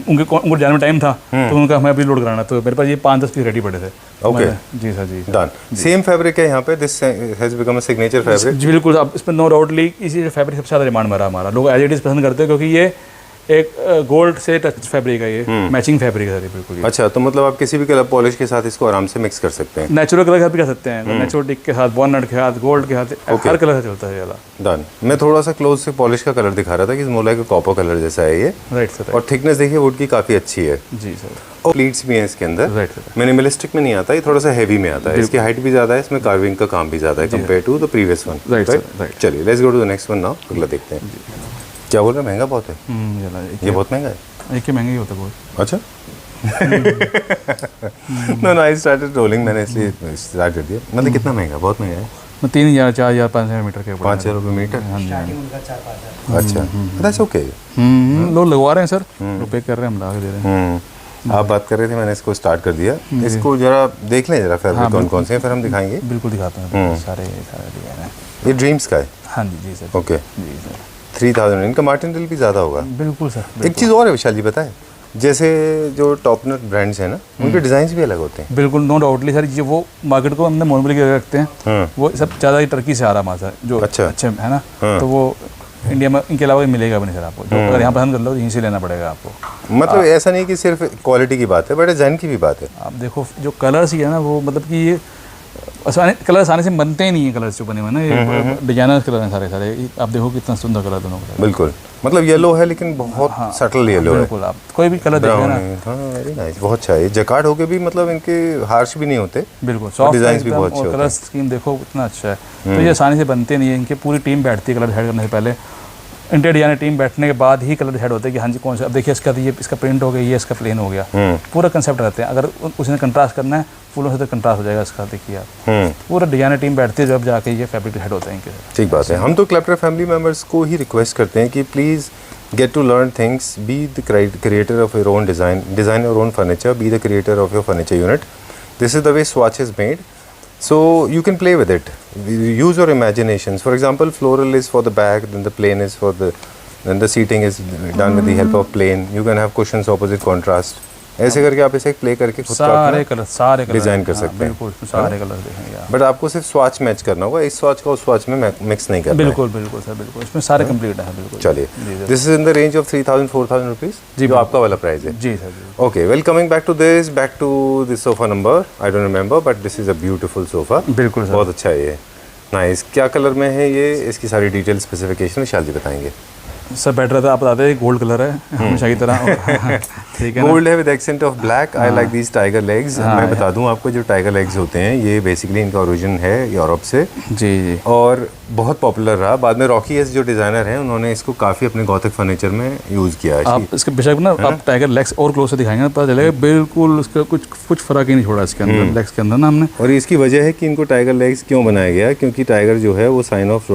उनको जाने में टाइम था तो उनका हमें अभी लोड कराना, तो मेरे पास ये 5-10 पीस रेडी पड़े थे। ओके जी सर, जी डन। सेम फैब्रिक है यहाँ पे, this has become a signature fabric. जी बिल्कुल, अब इसमें नो डाउटली इसी फैब्रिक सबसे ज़्यादा डिमांड में हमारा, लोग एज इट इज़ पसंद करते हैं, क्योंकि ये एक गोल्ड से टच फैब्रिक है, ये मैचिंग फैब्रिक है सर, बिल्कुल। अच्छा, तो मतलब आप किसी भी कलर पॉलिश के साथ इसको आराम से मिक्स कर सकते हैं। नेचुरल कलर भी कर सकते हैं, नेचुरल टिक के साथ, वॉलनट के साथ, गोल्ड के साथ, हर कलर से चलता है ये वाला। डन। मैं थोड़ा सा क्लोज से पॉलिश का कलर दिखा रहा था कि मोर लाइक कॉपर कलर जैसा है ये। Right sir. और थिकनेस देखिए वुड की काफ़ी अच्छी है। जी सर। और प्लीट्स भी हैं इसके अंदर। Right sir. मिनिमलिस्टिक में नहीं आता, ये थोड़ा सा हैवी में आता है। इसकी हाइट भी ज़्यादा है, इसमें कार्विंग का काम भी ज़्यादा है compare to the previous one. Right. चलिए let's go to the next one now. अगला देखते हैं। क्या बोल रहे हैं, महंगा बहुत है ये? बहुत महंगा है, एक महंगा ही होता है बहुत। अच्छा। नो आई स्टार्टेड रोलिंग, मैंने इसलिए स्टार्ट कर दिया। मतलब कितना महंगा? बहुत महंगा है। 3,000, 4,000, 5,000 मीटर के 5,000 रुपये मीटर। अच्छा, दैट्स ओके। लोग लगवा रहे हैं सर, रुपये कर रहे हैं, हम ला के दे रहे हैं। आप बात कर रहे थे, मैंने इसको स्टार्ट कर दिया। इसको जरा देख लें जरा फैब्रिक कौन कौन से हैं, फिर हम दिखाएंगे। बिल्कुल दिखाते हैं, सारे डिजाइन है। ये ड्रीम्स का है? हाँ जी, जी सर। ओके, जी सर। 3000। इनका मार्टिनल भी ज़्यादा होगा। बिल्कुल सर। एक चीज़ और है विशाल जी, पता है, जैसे जो टॉप नॉच ब्रांड्स हैं ना, उनके डिज़ाइंस भी अलग होते हैं। बिल्कुल, नो डाउटली सर। जो वो मार्केट को हमने नॉर्मली रखते हैं, वो सब ज़्यादा टर्की से आ रहा है जो अच्छे है ना, तो वो इंडिया में इनके अलावा मिलेगा भी नहीं सर आपको। जो अगर यहाँ पसंद कर लो तो यहीं से लेना पड़ेगा आपको। मतलब ऐसा नहीं कि सिर्फ क्वालिटी की बात है, बट डिज़ाइन की भी बात है। आप देखो जो कलर्स ही है ना, वो मतलब कि ये कलर आसानी से बनते ही नहीं है, कलर जो बने हुए ना, ये डिजाइनर कलर हैं सारे। आप देखो कितना सुंदर कलर दोनों का। बिल्कुल, मतलब येलो है लेकिन बहुत सटल येलो है। बिल्कुल, आप कोई भी कलर देखो ना। हाँ, वेरी नाइस, बहुत अच्छा है। जकार्ड होके भी मतलब इनके हार्श भी नहीं होते। बिल्कुल, सॉफ्ट डिजाइन भी बहुत अच्छे होते हैं। कलर स्कीम देखो कितना अच्छा है। तो ये आसानी से बनते नहीं है, इनकी पूरी टीम बैठती है कलर डिसाइड करने से पहले। इंटीरियर डिजाइनर टीम बैठने के बाद ही कलर डिसाइड होता है कि हाँ जी कौन सा। अब देखिए इसका ये इसका प्रिंट हो गया, ये इसका प्लेन हो गया, पूरा कंसेप्ट रहते हैं। अगर उसने कंट्रास्ट करना है फूलों से तो कंट्रास्ट हो जाएगा इसका। देखिए आप पूरा डिजाइनर टीम बैठती है जब जाके ये फैब्रिक डिसाइड होता है इनके। ठीक बात है। हम तो क्लैप्टर फैमिली मेम्बर्स को ही रिक्वेस्ट करते हैं कि please get to learn things, be the creator of your own design your own furniture, be the creator of your furniture unit. This is the way Swatch is made, so you can play with it. Use your imaginations. For example, floral is for the back, then the plain is for the, then the seating is done with the help of plain. You can have cushions opposite contrast. ऐसे करके आप इसे play करके खुद सारे colour design कर सकते हैं। बिल्कुल, सारे कलर देखेंगे। बट आपको सिर्फ स्वाच मैच करना होगा, इस स्वाच का उस स्वाच में मिक्स नहीं करना। बिल्कुल बिल्कुल सर, बिल्कुल इसमें सारे कंप्लीट है। बिल्कुल। चलिए, this is in the range of 3,000-4,000 rupees, जो आपका वाला प्राइस है। जी sir. Okay, well coming back to this sofa number, I don't remember, but this is a beautiful sofa. बिल्कुल सर, बहुत अच्छा है ये, नाइस। क्या कलर में है ये? इसकी सारी डिटेल स्पेसिफिकेशन विशाल जी बताएंगे। सर बेटर रहता आप बताते हैं, गोल्ड कलर है हमेशा की तरह। ठीक है, गोल्ड है with accent of black. I like these tiger legs. मैं बता दूं आपको, जो टाइगर लेग्स होते हैं ये बेसिकली इनका ओरिजिन है यूरोप से। जी। और बहुत पॉपुलर रहा। बाद में रॉकी एस जो डिज़ाइनर हैं उन्होंने इसको काफ़ी अपने गॉथिक फर्नीचर में यूज़ किया है। आप इसके बेशक ना आप टाइगर लेग्स और क्लोज से दिखाएंगे ना, पता चलेगा बिल्कुल उसका कुछ फ़र्क ही नहीं छोड़ा इसके अंदर, लेग्स के अंदर ना हमने। और इसकी वजह है कि इनको टाइगर लेग्स क्यों बनाया गया, क्योंकि टाइगर जो है वो साइन ऑफ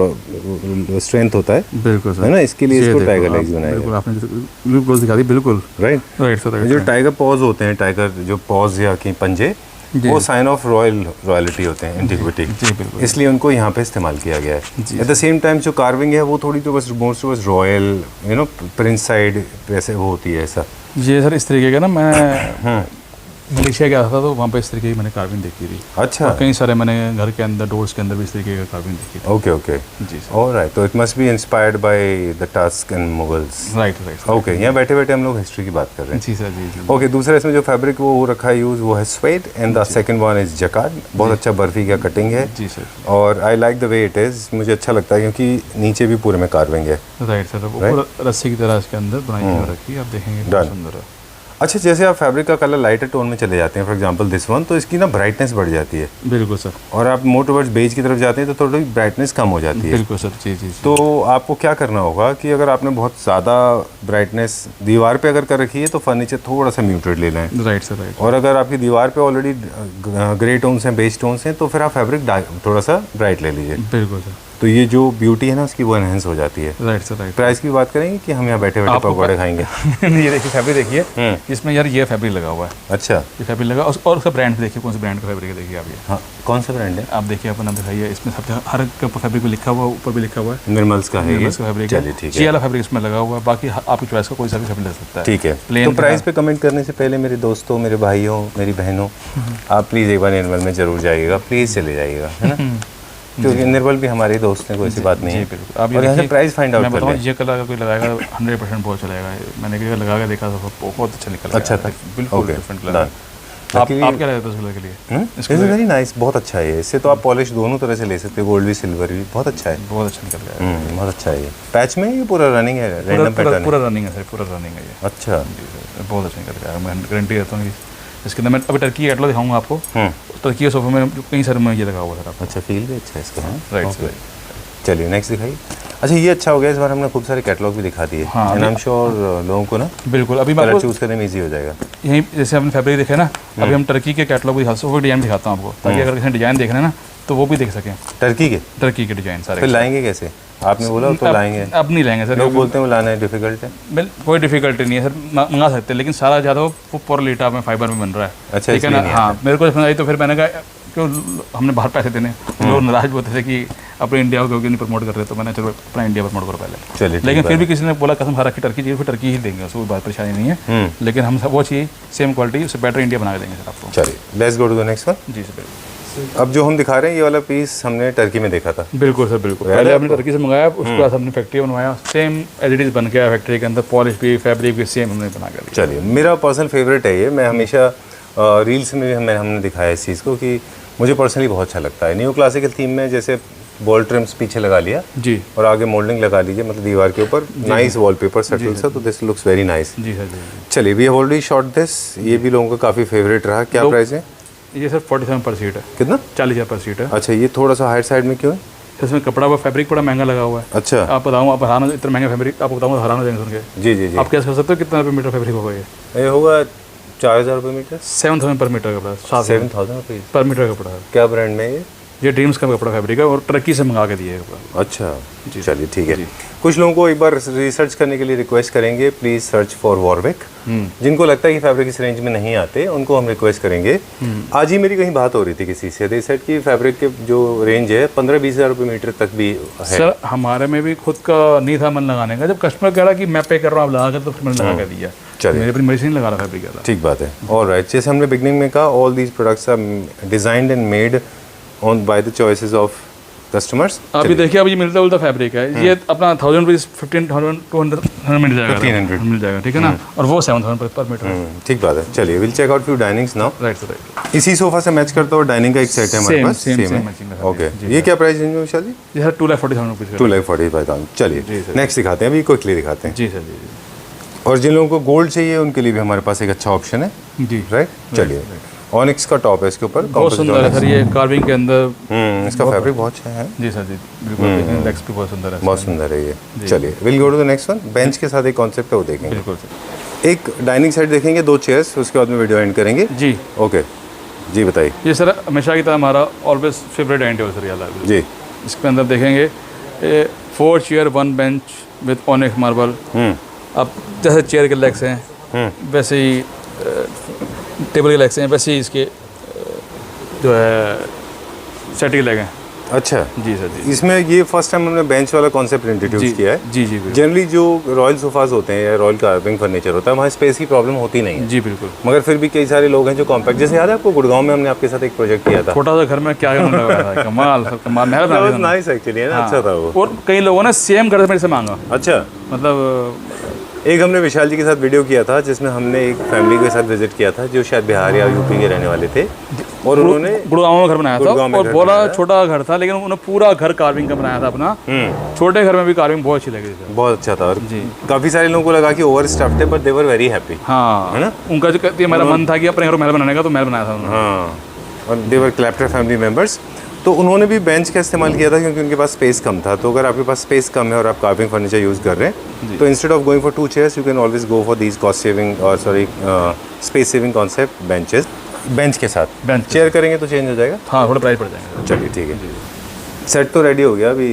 स्ट्रेंथ होता है। बिल्कुल सर, है ना, इसके लिए इसको टाइगर लेग्स बनाया बिल्कुल। आपने बिल्कुल क्लोज दिखा दी। बिल्कुल राइट सर। जो टाइगर पॉज होते हैं, टाइगर जो पॉज या कि पंजे, वो साइन ऑफ रॉयलिटी होते हैं, एंटिक्विटी। इसलिए उनको यहाँ पे इस्तेमाल किया गया है। एट द सेम टाइम जो कार्विंग है वो थोड़ी तो बस मोस्ट टू बस royal, you know, Prince side वैसे वो होती है ऐसा। ये सर इस तरीके का ना मैं मलेशिया गया था तो वहाँ पे इस तरीके की मैंने कार्विंग देखी थी। अच्छा, और कई सारे मैंने घर के अंदर डोर्स के अंदर भी इस तरीके का कार्विंग देखी थी। ओके ओके, जी सर। ऑलराइट, तो it must be inspired by the tusk and Mughals. Right right. Okay, यहाँ बैठे बैठे हम लोग हिस्ट्री की बात कर रहे हैं। जी सर जी जी। ओके, दूसरा इसमें जो फैब्रिक वो रखा है यूज़ वो है sweat and the second one is jacquard. बहुत अच्छा बर्फी का कटिंग है। जी सर। और I like the way it is, मुझे अच्छा लगता है क्योंकि नीचे भी पूरे में कार्विंग है। राइट सर, ऊपर रस्सी की तरह इसके अंदर बनाई हुई रखी है, आप देखेंगे बहुत सुंदर है। अच्छा, जैसे आप फैब्रिक का कलर लाइटर टोन में चले जाते हैं, फॉर एग्जांपल दिस वन, तो इसकी ना ब्राइटनेस बढ़ जाती है। बिल्कुल सर। और आप मोर टुवर्ड्स बेज की तरफ जाते हैं तो थोड़ी ब्राइटनेस कम हो जाती है। बिल्कुल सर, जी जी। तो आपको क्या करना होगा कि अगर आपने बहुत ज़्यादा ब्राइटनेस दीवार पे अगर कर रखी है तो फर्नीचर थोड़ा सा म्यूटेड ले लें। Right sir right. और अगर आपकी दीवार पे ऑलरेडी ग्रे टोन्स हैं, बेज टोन्स हैं, तो फिर आप फैब्रिक थोड़ा सा ब्राइट ले लीजिए। बिल्कुल सर। तो ये जो ब्यूटी है ना उसकी वो एनहेंस हो जाती है। Right sir right. प्राइस की बात करेंगे कि हम यहाँ बैठे बैठे पकौड़े खाएंगे? ये देखिए फैब्रिक देखिए, इसमें यार ये फैब्रिक लगा हुआ है। अच्छा, ये फैब्रिक लगा और उसका ब्रांड देखिए, कौन सा ब्रांड का फैब्रिक है देखिए आप। ये हाँ, कौन सा ब्रांड है? आप देखिए, अपना दिखाइए, इसमें सब हर फैब्रिक पे लिखा हुआ, ऊपर भी लिखा हुआ है निर्मल्स का है। निर्मल्स का फैब्रिक है। चलिए ठीक जी है, वाला फैब्रिक इसमें लगा हुआ है, बाकी आपकी चॉइस का कोई सा भी फैब्रिक ले सकता है। ठीक है। Plain तो प्राइस पे कमेंट करने से पहले मेरे दोस्तों, मेरे भाइयों, मेरी बहनों, आप प्लीज़ एक बार निर्मल में ज़रूर जाइएगा, प्लीज़ चले जाइएगा, है ना, क्योंकि निर्मल भी हमारे दोस्त हैं, कोई ऐसी बात नहीं है। बिल्कुल। आप और यहाँ से प्राइस फाइंड आउट मैं कर बताऊँ, लें। ये कलर अगर कोई लगाएगा 100% बहुत चलेगा। मैंने कहीं लगा के देखा था, बहुत अच्छा निकला। अच्छा था, बिल्कुल डिफरेंट कलर। आप क्या लगता है इस कलर के लिए? इट्स वेरी नाइस, बहुत अच्छा है ये। इससे तो आप पॉलिश दोनों तरह से ले सकते हो, गोल्ड भी सिल्वर भी, बहुत अच्छा है। बहुत अच्छा निकल गया। बहुत अच्छा है ये। पैच में ये पूरा रनिंग है, रैंडम पैटर्न है? पूरा रनिंग है सर, पूरा रनिंग है ये। अच्छा, बहुत अच्छा निकल गया, मैं गारंटी देता हूँ। इसके अंदर मैं अभी टर्की कैटलॉग दिखाऊंगा आपको। टर्की के सोफे में कई सारे में ये लगा हुआ सर। अच्छा, फील भी अच्छा है इसका। Right sir. चलिए नेक्स्ट दिखाइए। अच्छा, ये अच्छा हो गया, इस बार हमने खूब सारे कैटलॉग भी दिखा दिए। हाँ, एंड आई एम श्योर लोगों को ना बिल्कुल अभी मैं कलर चूज़ करने में ईजी हो जाएगा। यहीं जैसे आपने फैब्रिक देखा ना, अभी हम टर्की के कैटलॉग भी दिखाते हैं, वो डिजाइन दिखाता हूँ आपको, ताकि अगर किसी ने डिजाइन देखना है ना तो वो भी देख सकें। टर्की के डिजाइन सारे। फिर लाएंगे कैसे? आपने बोला तो लाएंगे। अब नहीं लाएंगे सर, लोग बोलते हैं वो लाना है डिफिकल्ट है। कोई डिफिकल्टी नहीं है सर, मंगा सकते हैं, लेकिन सारा ज़्यादा वो पोरलीटा में फाइबर में बन रहा है। अच्छा, ठीक है ना। हाँ, मेरे को समझ आई तो फिर मैंने कहा क्यों हमने बाहर पैसे देने, लोग नाराज होते थे कि अपने इंडिया को क्योंकि नहीं प्रमोट कर रहे, तो मैंने चलो अपना इंडिया प्रमोट करो पहले। चलिए, लेकिन फिर भी किसी ने बोला कसम खा रखी टर्की चाहिए, फिर टर्की ही देंगे, उसको कोई बात परेशानी नहीं है। लेकिन हम सब वो चाहिए सेम क्वालिटी, उससे बेटर इंडिया बना के देंगे सर आपको। चलिए, let's go to the next one. जी सर बिल्कुल। अब जो हम दिखा रहे हैं ये वाला पीस हमने टर्की में देखा था। बिल्कुल सर बिल्कुल। पहले हमने टर्की से मंगाया, उसके बाद हमने फैक्ट्री बनवाया, सेम एज इट इज़ बन के आया फैक्ट्री के अंदर, पॉलिश भी फैब्रिक भी सेम हमने बना कर। चलिए, मेरा पर्सनल फेवरेट है ये। मैं हमेशा रील्स में भी हमने दिखाया इस चीज़ को कि मुझे पर्सनली बहुत अच्छा लगता है। न्यू क्लासिकल थीम में जैसे वॉल ट्रिम्स पीछे लगा लिया जी, और आगे मोल्डिंग लगा लीजिए, मतलब दीवार के ऊपर नाइस वॉलपेपर सेटल सा, तो दिस लुक्स वेरी नाइस। जी सर जी। चलिए, we have already shot this, ये भी लोगों का काफ़ी फेवरेट रहा। क्या प्राइस है? ये सर 47 पर सीट है। कितना? 40,000 पर सीट है। अच्छा, ये थोड़ा सा हाइट साइड में क्यों है? इसमें कपड़ा व फैब्रिक बड़ा महंगा लगा हुआ है। अच्छा, आप बताऊँ, आप हैरान, इतना महंगा फैब्रिक आपको बताऊँ, हैरान हो जाएंगे सुन के। जी जी जी। आप क्या कर सकते हो, कितना रुपये मीटर फैब्रिक होगा ये होगा 4,000 रुपये मीटर। 7,000 पर मीटर कपड़ा, 7,000 रुपीज़ पर मीटर कपड़ा है। क्या ब्रांड में ये ड्रीम्स का कपड़ा फैब्रिक है और टर्की से मंगा के दिया है कपड़ा। अच्छा, चलिए ठीक है। कुछ लोगों को एक बार रिसर्च करने के लिए रिक्वेस्ट करेंगे, प्लीज़ सर्च फॉर वॉरविक। जिनको लगता है कि फैब्रिक इस रेंज में नहीं आते, उनको हम रिक्वेस्ट करेंगे। आज ही मेरी कहीं बात हो रही थी किसी से, दे सेड की फैब्रिक के जो रेंज है 15-20 हज़ार रुपये मीटर तक भी है। सर हमारे में भी खुद का नहीं था मन लगाने का, जब कस्टमर कह रहा कि मैं पे कर रहा हूँ आप लगा कर, तो फिर मैंने लगा कर दिया। चलिए, मेरे अपनी मर्जी नहीं लगा रहा फैब्रिक वाला। ठीक बात है। ऑलराइट, जैसे हमने बिगनिंग में कहा, all these products are designed and made on by the choices of customers. अभी देखिए, अभी ये मिलता जुलता फैब्रिक है, ये अपना 1,000 रुपीज़ 1,500 मिल जाएगा, 1,500 मिल जाएगा, ठीक है ना। और वो 7,000 पर मीटर। ठीक बात है। चलिए, will check out few dinings now. Right sir right. इसी सोफा से मैच करता हुआ डाइनिंग का एक सेट है हमारे पास, सेम है। ओके, ये क्या प्राइस रेंज में विशाल जी? ये सर 2,40,000 रुपीज़। 2,45,000। चलिए नेक्स्ट दिखाते हैं, अभी क्विकली दिखाते हैं। जी सर जी। और जिन लोगों को गोल्ड चाहिए उनके लिए भी हमारे पास एक अच्छा ऑप्शन है। जी राइट, चलिए। ऑनिक्स का टॉप है इसके ऊपर, बहुत सुंदर है सर, ये कार्विंग के अंदर। इसका फैब्रिक बहुत अच्छा है। जी सर जी बिल्कुल, लेग्स भी बहुत सुंदर है, बहुत सुंदर है ये। चलिए, will go to the next one. Bench के साथ एक कॉन्सेप्ट है वो देखेंगे। बिल्कुल सर। एक डाइनिंग सेट देखेंगे, 2 चेयर्स, उसके बाद में वीडियो एंड करेंगे। जी ओके जी, बताइए। ये सर हमेशा की तरह हमारा always favourite dining table sir वाला जी। इसके अंदर देखेंगे 4 chair 1 bench with onyx marble. अब जैसे चेयर के लेग्स हैं वैसे ही टेबल के लेग्स हैं, वैसे ही इसके जो है सेट के लेग हैं। अच्छा जी सर जी। इसमें ये फर्स्ट टाइम हमने बेंच वाला कॉन्सेप्ट इंट्रोड्यूस किया है। जी जी बिल्कुल। जनरली जो रॉयल सोफाज होते हैं या रॉयल कार्विंग फर्नीचर होता है वहाँ स्पेस की प्रॉब्लम होती नहीं है। जी बिल्कुल। मगर फिर भी कई सारे लोग हैं जो कॉम्पैक्ट, जैसे याद है आपको गुड़गांव में हमने आपके साथ एक प्रोजेक्ट किया था, छोटा सा घर में क्या लगाया था, कमाल सर कमाल, महल बना दिया। नाइस एक्चुअली है ना, अच्छा था वो। और कई लोगों ने सेम घर मेरे से मांगा, अच्छा, मतलब एक हमने विशाल जी के साथ वीडियो किया था जिसमें हमने एक फैमिली के साथ विजिट किया था जो शायद बिहार या यूपी के रहने वाले थे, और उन्होंने गुड़गांव में घर बनाया था। गुड़गांव में और घर बोला बनाया। छोटा घर था लेकिन उन्होंने पूरा घर कार्विंग का बनाया था अपना। छोटे घर में भी कार्विंग बहुत अच्छी लगी थी, बहुत अच्छा था। और जी। काफ़ी सारे लोगों को लगा कि ओवर स्टफ्ड है, but they were very happy. हाँ है ना? उनका जो कहती है मेरा मन था कि अपने घर में महल बनाने का, तो महल बनाया था उन्होंने। हाँ, और दे वर क्लैप्टर फैमिली मेम्बर्स। तो उन्होंने भी बेंच का इस्तेमाल किया था क्योंकि उनके पास स्पेस कम था। तो अगर आपके पास स्पेस कम है और आप कार्विंग फर्नीचर यूज़ कर रहे हैं तो instead of going for 2 chairs you can always go for these cost saving और space saving concept benches. Bench के साथ बेंच चेयर करेंगे तो चेंज हो जाएगा। हाँ थोड़ा प्राइस पड़ जाएंगे। चलिए ठीक है, सेट तो रेडी हो गया अभी।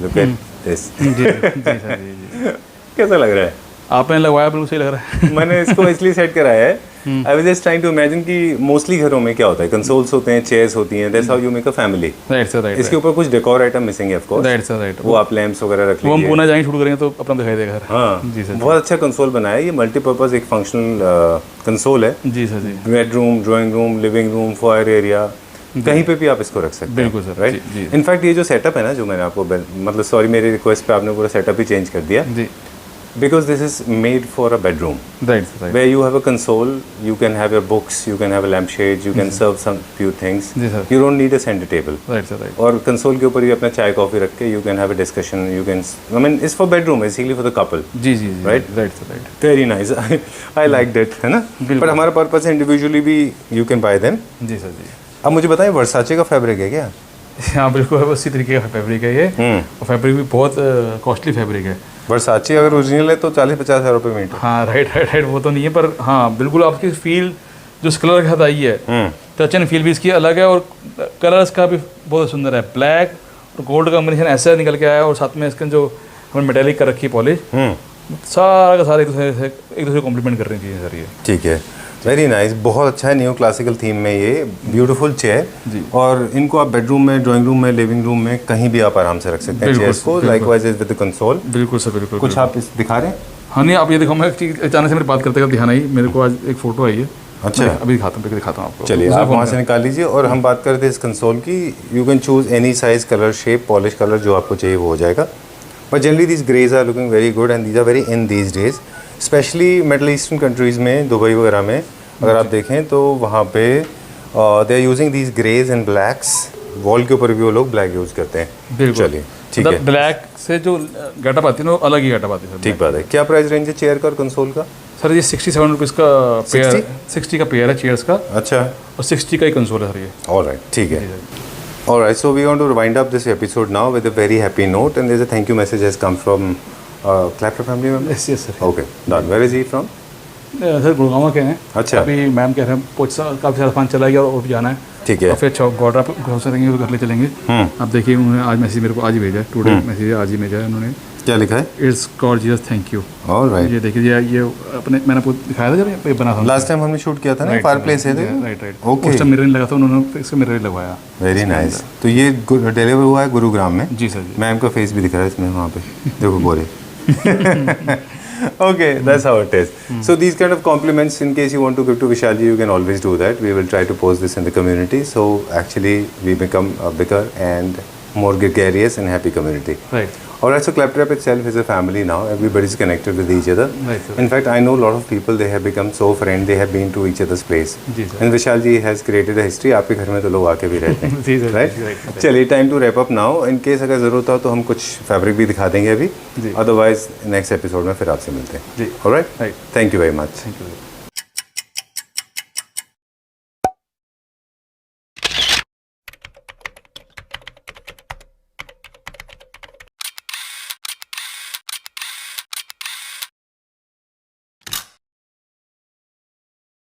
Look at this. जी जी सर जी। कैसा लग रहा है? आपने लगवाया बिल्कुल सही लग रहा है। मैंने इसको इसलिए सेट कराया है, I was just trying to imagine कि मोस्टली घरों में क्या होता है, कंसोल्स होते हैं, चेयर्स होती हैं, that's how you make a family. Right sir right. इसके ऊपर कुछ डेकोर आइटम मिसिंग है of course. Right sir right. वो आप लैंप्स वगैरह रख वो हम लीजिए। पुणे जाएंगे शूट करेंगे तो अपना दिखाई देगा घर। हाँ जी सर। बहुत अच्छा कंसोल बनाया है ये, मल्टीपर्पज एक फंक्शनल कंसोल है। जी सर जी। Bedroom, drawing room, living room, foyer area, कहीं पे भी आप इसको रख सकते हैं। बिल्कुल सर, राइट। जी, जी। इनफैक्ट ये जो सेटअप है ना, जो मैंने आपको मतलब सॉरी मेरी रिक्वेस्ट पे आपने पूरा सेटअप ही चेंज कर दिया, जी because this is made for a bedroom right sir right. where you have a console, you can have your books, you can have a lampshade, you can serve some few things. जी sir. You don't need a center table. Right sir right. और console के ऊपर ही अपना चाय coffee रख के you can have a discussion, you can, I mean it's for bedroom basically, for the couple. जी जी जी Right? Right sir right. Very nice. I liked it, है ना? बिल्कुल। पर हमारा पर्पस है इंडिविजुअली भी you can buy them. जी सर जी। अब मुझे बताएं वर्साचे का फैब्रिक है क्या? हाँ बिल्कुल उसी तरीके का फैब्रिक है ये। और फैब्रिक भी बहुत कॉस्टली फैब्रिक है। वर्साचे अगर ओरिजिनल है तो 40-50 हज़ार रुपये मीटर। हाँ राइट राइट राइट, वो तो नहीं है पर हाँ बिल्कुल आपकी फील जो इस कलर के साथ आई है, टच एंड फील भी इसकी अलग है। और कलर्स का भी बहुत सुंदर है, ब्लैक और गोल्ड का कॉम्बिनेशन ऐसा निकल के आया है। और साथ में इसके जो हमने मेटेलिक कर रखी है पॉलिश, सारा का सारा एक दूसरे को कॉम्प्लीमेंट कर रही चीज़ें सर ये। ठीक है, वेरी नाइस, बहुत अच्छा है। न्यू क्लासिकल थीम में ये ब्यूटीफुल चेयर, और इनको आप बेडरूम में, ड्राइंग रूम में, लिविंग रूम में कहीं भी आप आराम से रख सकते हैं चेयर्स को। Likewise is with the console. बिल्कुल सर बिल्कुल। कुछ आप इस दिखा रहे हैं? हाँ नहीं आप ये देखो, मैं अचानक से मेरी बात करते ध्यान आई मेरे को, आज एक फ़ोटो आई है। अच्छा, मैं अभी दिखाता हूँ आपको। चलिए आप वहाँ से निकाल लीजिए। और हम बात करते हैं इस कंसोल की। You can choose any size, colour, shape, polish colour जो आपको चाहिए वो हो जाएगा। But generally these greys are looking very good and these are very in these days, especially Middle Eastern countries में, दुबई वगैरह में अगर आप देखें तो वहाँ पे they are using these greys and blacks. Wall के ऊपर भी वो लोग ब्लैक यूज़ करते हैं। बिल्कुल। चलिए ठीक है। ब्लैक से जो गेटअप आती है ना वो अलग ही गेटअप आती है। ठीक बात है। क्या प्राइस रेंज है चेयर का और कंसोल का? सर ये 67 रुपीज़ का पेयर, 60 का पेयर है चेयर्स का, अच्छा, और 60 का ही कंसोल है सर ये। ऑलराइट, ठीक है। Alright, so we want to wind up this episode now with a very happy note, and there's a thank you message has come from Clapper family member. Yes yes sir. Okay, done. Where is he from? Sir Gurgaon के हैं। अच्छा। अभी ma'am कह रहे हैं काफ़ी सारा fund चला गया और भी जाना है। ठीक है। और फिर गॉड्रा घर से रहेंगे तो घर ले चलेंगे। आप देखिए उन्होंने आज मैसेज मेरे को आज ही भेजा है, टुडे मैसेज आज ही भेजा है उन्होंने। क्या लिखा है? It's God Jesus thank you. Alright. ये देखिए ये अपने मैंने आपको दिखाया था जब ये बना था Last time हमने शूट किया था ना, फायर प्लेस है। Right right. Okay. उस टाइम मिरर नहीं लगा था, उन्होंने इसका मिरर लगवाया। Very nice. तो ये डिलीवर हुआ है गुरुग्राम में। जी सर जी। मैम का फेस भी दिख रहा है इसमें, वहाँ पे देखो गोरे। Okay, that's how it is. So these kind of compliments, in case you want to give to Vishalji, you can always do that. We will try to post this in the community. So actually, we become a bigger and more gregarious and happy community. Right. Alright, so Claptrap itself is a family now. Everybody's connected with each other. Right, sir. In fact, I know a lot of people. They have become so friends. They have been to each other's place. जी sir. And Vishalji has created a history. आपके घर में तो लोग आके भी रहते हैं। जी सर। Right? right. चलिए, time to wrap up now. In case अगर ज़रूरत हो तो हम कुछ फैब्रिक भी दिखा देंगे अभी। जी। अदरवाइज नेक्स्ट एपिसोड में फिर आपसे मिलते हैं। जी। Alright, Right. Thank you very much. Thank you.